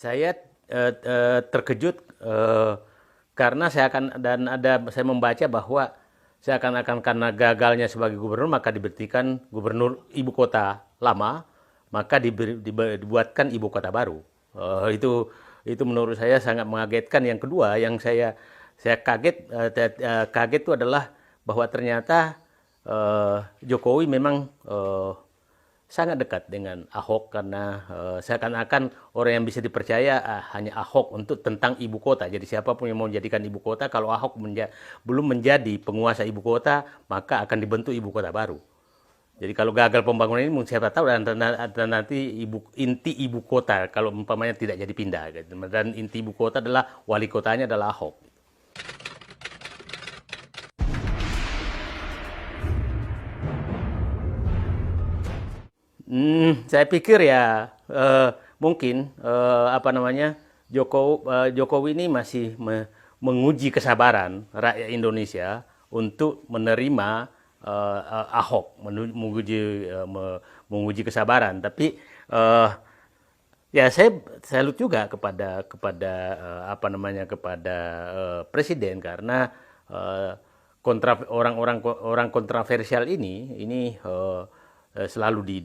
Saya terkejut karena saya membaca bahwa seakan-akan karena gagalnya sebagai gubernur maka diberhentikan gubernur ibu kota lama, maka dibuatkan ibu kota baru. Itu menurut saya sangat mengagetkan. Yang kedua yang saya kaget itu adalah bahwa ternyata Jokowi memang sangat dekat dengan Ahok karena seakan-akan orang yang bisa dipercaya hanya Ahok untuk tentang ibu kota. Jadi siapapun yang mau menjadikan ibu kota, kalau Ahok belum menjadi penguasa ibu kota, maka akan dibentuk ibu kota baru. Jadi kalau gagal pembangunan ini, siapa tahu dan nanti inti ibu kota kalau umpamanya tidak jadi pindah. Dan inti ibu kota adalah wali kotanya adalah Ahok. Saya pikir ya mungkin Jokowi ini masih menguji kesabaran rakyat Indonesia untuk menerima Ahok, menguji kesabaran. Tapi ya saya salut juga kepada presiden karena eh, orang kontroversial ini selalu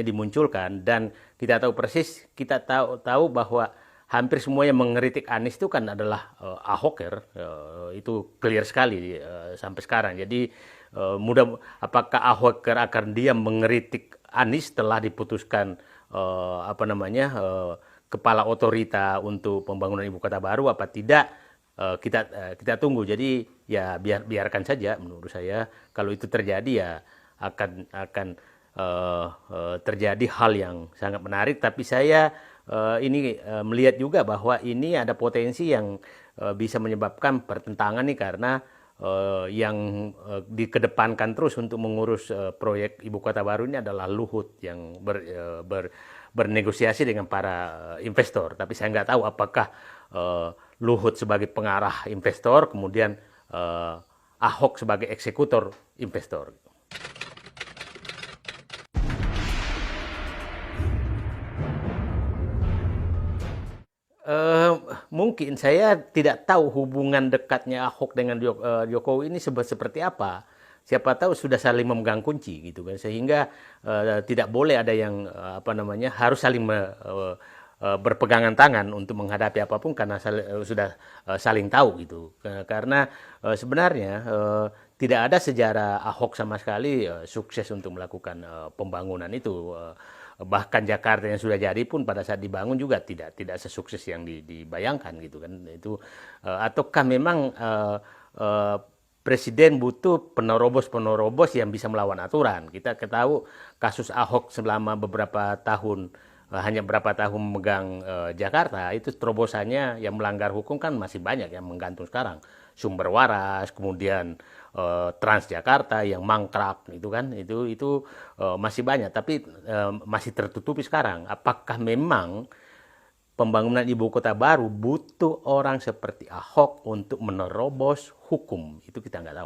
dimunculkan, dan kita tahu bahwa hampir semua yang mengkritik Anies itu kan adalah Ahoker. Itu clear sekali sampai sekarang. Jadi apakah Ahoker akan diam mengkritik Anies setelah diputuskan kepala otorita untuk pembangunan ibu kota baru apa tidak? Kita tunggu. Jadi ya biarkan saja. Menurut saya kalau itu terjadi ya akan terjadi hal yang sangat menarik. Tapi saya melihat juga bahwa ini ada potensi yang bisa menyebabkan pertentangan nih, karena yang dikedepankan terus untuk mengurus proyek ibu kota baru ini adalah Luhut yang bernegosiasi dengan para investor. Tapi saya nggak tahu apakah Luhut sebagai pengarah investor, kemudian Ahok sebagai eksekutor investor. Eh, Mungkin saya tidak tahu hubungan dekatnya Ahok dengan Jokowi ini seperti apa. Siapa tahu sudah saling memegang kunci gitu kan, sehingga tidak boleh ada yang harus saling berpegangan tangan untuk menghadapi apapun karena sudah saling tahu gitu. Karena sebenarnya tidak ada sejarah Ahok sama sekali sukses untuk melakukan pembangunan itu. Bahkan Jakarta yang sudah jadi pun pada saat dibangun juga tidak sesukses yang dibayangkan gitu kan. Ataukah memang presiden butuh penerobos yang bisa melawan aturan. Kita ketahui kasus Ahok selama beberapa tahun, hanya berapa tahun memegang Jakarta, itu terobosannya yang melanggar hukum kan masih banyak yang menggantung sekarang. Sumber waras, kemudian Transjakarta yang mangkrak itu kan, itu masih banyak, tapi masih tertutupi sekarang. Apakah memang pembangunan ibu kota baru butuh orang seperti Ahok untuk menerobos hukum? Itu kita nggak tahu.